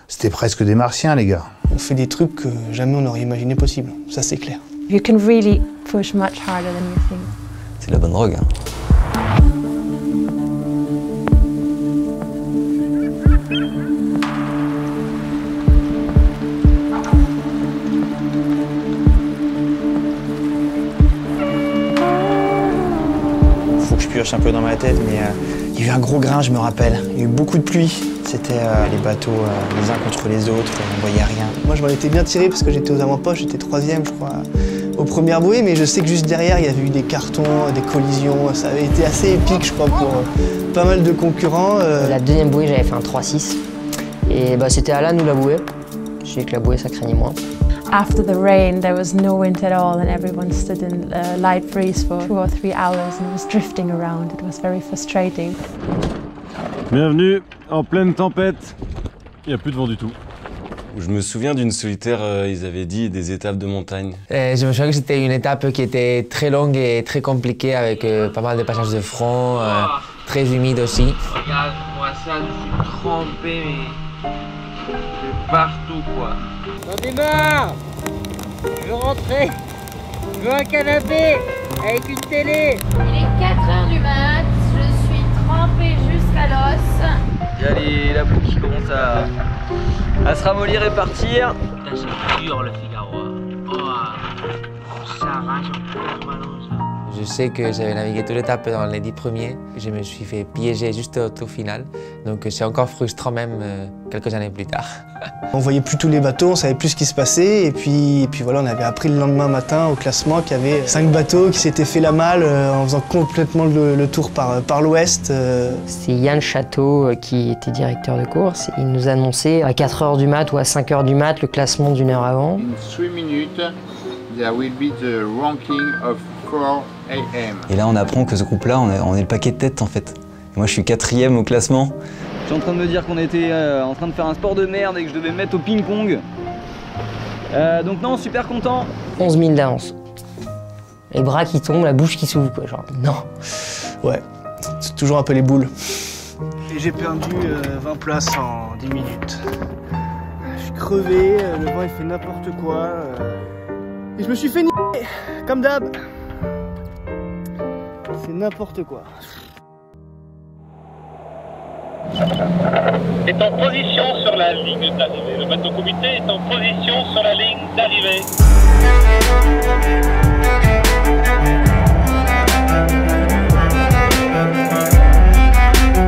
C'était presque des martiens, les gars. On fait des trucs que jamais on n'aurait imaginé possible, ça c'est clair. You can really push much harder than you think. C'est la bonne drogue. Hein. Faut que je pioche un peu dans ma tête, mais il y a eu un gros grain, je me rappelle. Il y a eu beaucoup de pluie. C'était les bateaux les uns contre les autres, on voyait rien. Moi je m'en étais bien tiré parce que j'étais aux avant-postes, j'étais 3e je crois, aux premières bouées, mais je sais que juste derrière il y avait eu des cartons, des collisions, ça avait été assez épique je crois pour pas mal de concurrents. La deuxième bouée j'avais fait un 3-6 et c'était Alan ou la bouée. Je sais que la bouée ça craignait moins. After the rain, there was no wind at all and everyone stood in light breeze for 2 or 3 hours and was drifting around. It was very frustrating. Bienvenue en pleine tempête, il n'y a plus de vent du tout. Je me souviens d'une solitaire, ils avaient dit des étapes de montagne. Je me souviens que c'était une étape qui était très longue et très compliquée avec pas mal de passages de front, très humide aussi. Regarde-moi ça, je suis trempé, mais de partout quoi. J'en ai marre. Je veux rentrer. Je veux un canapé avec une télé. Il est 4h du mat, je suis trempée jusqu'à l'os. Il y a la boue qui commence à se ramollir et partir. C'est dur le Figaro. Oh, ça arrache en permanence. Je sais que j'avais navigué toute l'étape dans les 10 premiers. Je me suis fait piéger juste au tour final. Donc c'est encore frustrant même quelques années plus tard. On voyait plus tous les bateaux, on savait plus ce qui se passait. Et puis voilà, on avait appris le lendemain matin au classement qu'il y avait 5 bateaux qui s'étaient fait la malle en faisant complètement le tour par l'ouest. C'est Yann Château qui était directeur de course. Il nous annonçait à 4h du mat ou à 5h du mat le classement d'1 heure avant. In 3 minutes, there will be the ranking of 4 AM. Et là on apprend que ce groupe-là, on est le paquet de tête en fait. Et moi je suis 4e au classement. Je suis en train de me dire qu'on était en train de faire un sport de merde et que je devais me mettre au ping-pong. Donc non, super content. 11 000 d'avance. Les bras qui tombent, la bouche qui s'ouvre quoi, genre non. Ouais, c'est toujours un peu les boules. Et j'ai perdu 20 places en 10 minutes. Je suis crevé, le vent il fait n'importe quoi. Et je me suis fait niquer, comme d'hab. C'est n'importe quoi. Est en position sur la ligne d'arrivée. Le bateau comité est en position sur la ligne d'arrivée.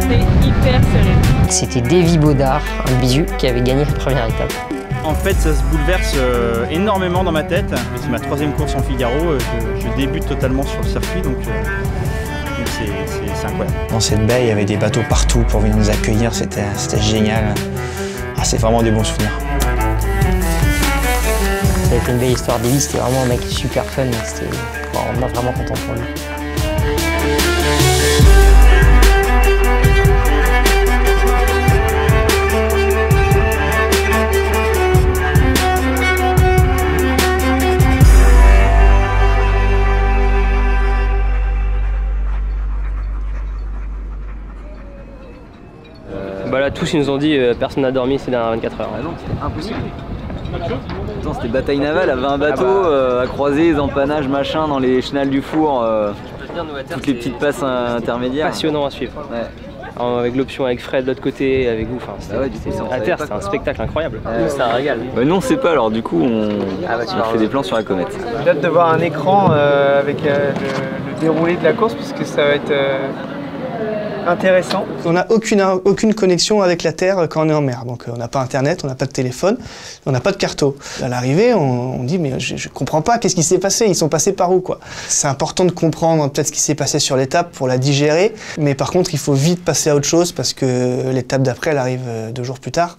C'est hyper serré. C'était Davy Baudard, un bisu, qui avait gagné la première étape. En fait, ça se bouleverse énormément dans ma tête. C'est ma 3e course en Figaro. Je débute totalement sur le circuit, donc c'est incroyable. Dans cette baie, il y avait des bateaux partout pour venir nous accueillir. C'était génial. Ah, c'est vraiment des bons souvenirs. Ça a été une belle histoire. Davy, c'était vraiment un mec super fun. On est vraiment content pour lui. Là, tous ils nous ont dit personne n'a dormi ces dernières 24 heures. Ah non, c'était impossible. Attends, c'était bataille navale, avait un bateau à croiser, les empannages, machin, dans les chenals du four, toutes les petites passes intermédiaires. Passionnant à suivre. Ouais. Avec l'option avec Fred de l'autre côté, avec vous, enfin, à terre, c'était un spectacle incroyable. C'était un régal. Bah nous on sait pas, alors du coup on fait des plans sur la comète. J'ai hâte de voir un écran avec le déroulé de la course parce que ça va être intéressant. On n'a aucune connexion avec la Terre quand on est en mer. Donc on n'a pas internet, on n'a pas de téléphone, on n'a pas de carto. À l'arrivée, on dit mais je comprends pas, qu'est-ce qui s'est passé? Ils sont passés par où quoi? C'est important de comprendre peut-être ce qui s'est passé sur l'étape pour la digérer. Mais par contre, il faut vite passer à autre chose parce que l'étape d'après, elle arrive 2 jours plus tard.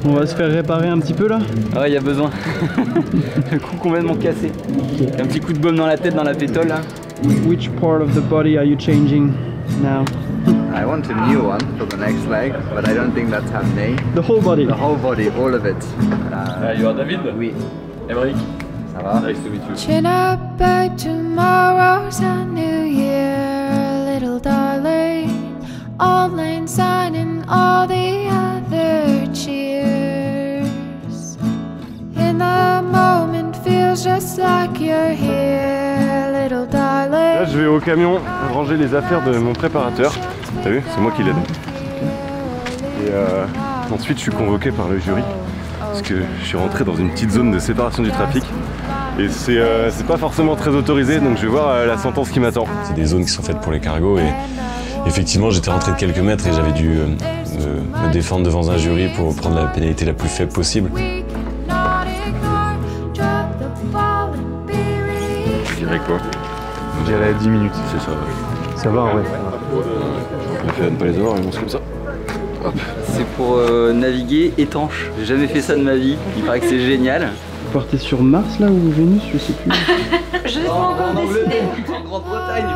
On va se faire réparer un petit peu là? Ah ouais, il y a besoin. Le cou complètement cassé. Un petit coup de baume dans la tête, dans la pétole là. Which part of the body are you changing now? I want a new one for the next leg, but I don't think that's happening. The whole body? The whole body, all of it. You are David? Oui. Émeric? Ça va? Nice to meet you. Chin up by tomorrow's a new year, little darling. All lanes sign and all the other cheer. je vais au camion ranger les affaires de mon préparateur. T'as vu, c'est moi qui l'aide. Et ensuite je suis convoqué par le jury parce que je suis rentré dans une petite zone de séparation du trafic. Et c'est pas forcément très autorisé, donc je vais voir la sentence qui m'attend. C'est des zones qui sont faites pour les cargos et effectivement j'étais rentré de quelques mètres et j'avais dû me défendre devant un jury pour prendre la pénalité la plus faible possible. Je dirais quoi? Je dirais 10 minutes. C'est ça. Ça va, ouais. On a fait à ne pas les avoir, mais bon, c'est comme ça. C'est pour naviguer étanche. J'ai jamais fait ça de ma vie. Il paraît que c'est génial. Vous partez sur Mars là ou Vénus, je sais plus. Je sais pas encore décidé. En Grande-Bretagne.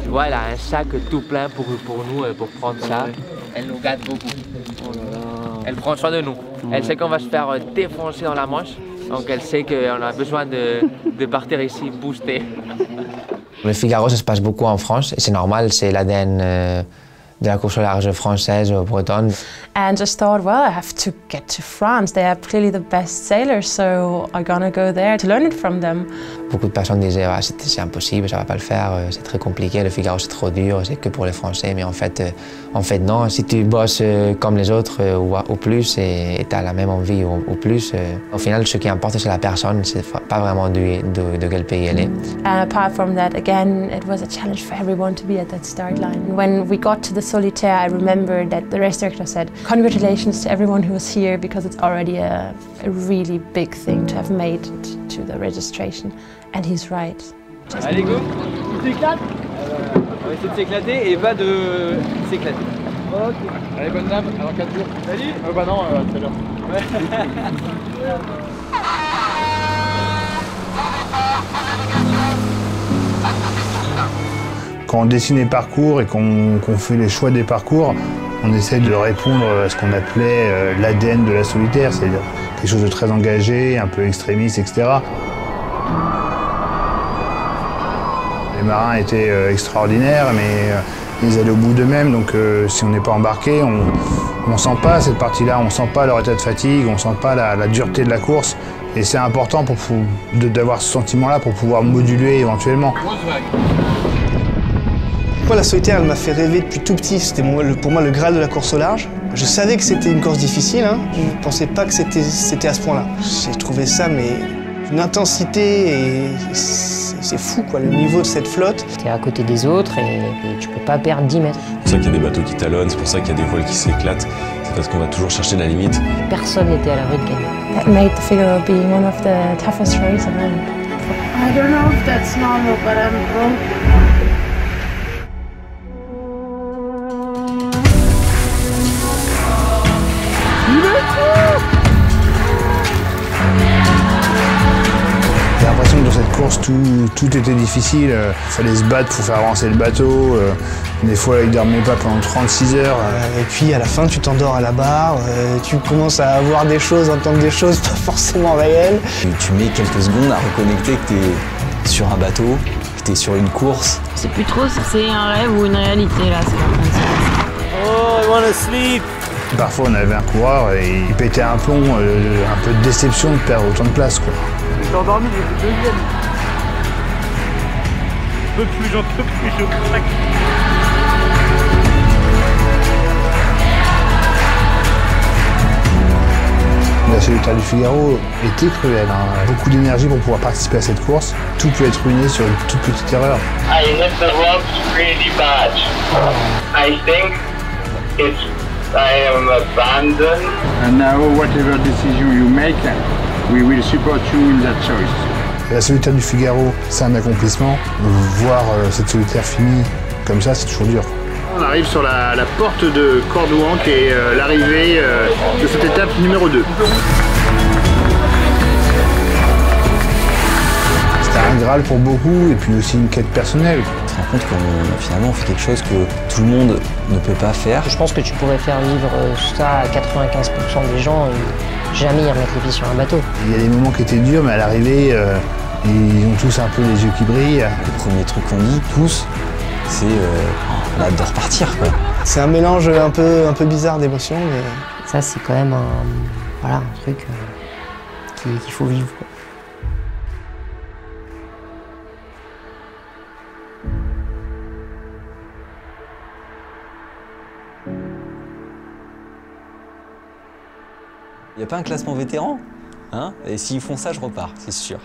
Tu vois, elle a un sac tout plein pour nous, pour prendre ça. Elle nous gâte beaucoup. Elle prend soin de nous. Elle sait qu'on va se faire défoncer dans la Manche. Donc elle sait qu'on a besoin de partir ici, booster. Le Figaro, ça se passe beaucoup en France. Et c'est normal, c'est l'ADN de la course au large française ou bretonne. And just thought, well, I have to get to France. They are clearly the best sailors, so I'm gonna go there to learn it from them. Beaucoup de personnes disaient, ah, c'est impossible, ça va pas le faire, c'est très compliqué, le Figaro c'est trop dur, c'est que pour les Français. Mais en fait non, si tu bosses comme les autres ou plus et tu as la même envie ou plus, au final ce qui importe c'est la personne, c'est pas vraiment de quel pays elle est. And apart from that, again, it was a challenge for everyone to be at that start line. When we got to the Solitaire, I remember that the race director said, congratulations to everyone who was here because it's already a really big thing to have made it to the registration. And he's right. Allez, go. Tu t'éclates. On va essayer de s'éclater et pas de s'éclater. Ok. Allez, bonne dame, alors 4 jours. Salut. Bah non, tout à l'heure. Quand on dessine les parcours et qu'on fait les choix des parcours, on essaie de répondre à ce qu'on appelait l'ADN de la solitaire, c'est-à-dire quelque chose de très engagé, un peu extrémiste, etc. Les marins étaient extraordinaires, mais ils allaient au bout d'eux-mêmes, donc si on n'est pas embarqué, on ne sent pas cette partie-là, on ne sent pas leur état de fatigue, on ne sent pas la dureté de la course. Et c'est important d'avoir ce sentiment-là pour pouvoir moduler éventuellement. Moi, la solitaire, elle m'a fait rêver depuis tout petit. C'était pour moi le Graal de la course au large. Je savais que c'était une course difficile, hein. Je ne pensais pas que c'était à ce point-là. J'ai trouvé ça, mais une intensité et c'est fou, quoi, le niveau de cette flotte. Tu es à côté des autres et tu peux pas perdre 10 mètres. C'est pour ça qu'il y a des bateaux qui talonnent, c'est pour ça qu'il y a des voiles qui s'éclatent. C'est parce qu'on va toujours chercher la limite. Personne n'était à l'abri de gagner. That made the Figaro being one of the toughest races around. I don't know if that's normal, but I'm broke. J'ai l'impression que dans cette course, tout était difficile. Il fallait se battre pour faire avancer le bateau. Des fois, il ne dormait pas pendant 36 heures. Et puis, à la fin, tu t'endors à la barre. Tu commences à voir des choses, entendre des choses pas forcément réelles. Tu mets quelques secondes à reconnecter que tu es sur un bateau, que tu es sur une course. C'est plus trop si c'est un rêve ou une réalité, là. Oh, I wanna sleep. Parfois, on avait un coureur et il pétait un plomb, un peu de déception de perdre autant de place, quoi. J'étais endormi, j'étais deuxième. J'en peux plus, je craque. La solitaire du Figaro était cruelle, hein. Beaucoup d'énergie pour pouvoir participer à cette course. Tout peut être ruiné sur une toute petite erreur. I hit the rocks really bad. I think I am abandoned. And now, whatever decision you make, we will support you in that choice. La solitaire du Figaro, c'est un accomplissement. Voir cette solitaire finie comme ça, c'est toujours dur. On arrive sur la porte de Cordouan qui est l'arrivée de cette étape numéro 2. C'était un Graal pour beaucoup et puis aussi une quête personnelle. Tu te rends compte que finalement on fait quelque chose que tout le monde ne peut pas faire. Je pense que tu pourrais faire vivre ça à 95% des gens et jamais y remettre les pieds sur un bateau. Il y a des moments qui étaient durs, mais à l'arrivée, ils ont tous un peu les yeux qui brillent. Le premier truc qu'on dit tous, on a hâte de repartir, quoi. C'est un mélange un peu bizarre d'émotions, mais... Ça, c'est quand même un truc qu'il faut vivre, quoi. Il n'y a pas un classement vétéran, hein? Et s'ils font ça, je repars, c'est sûr.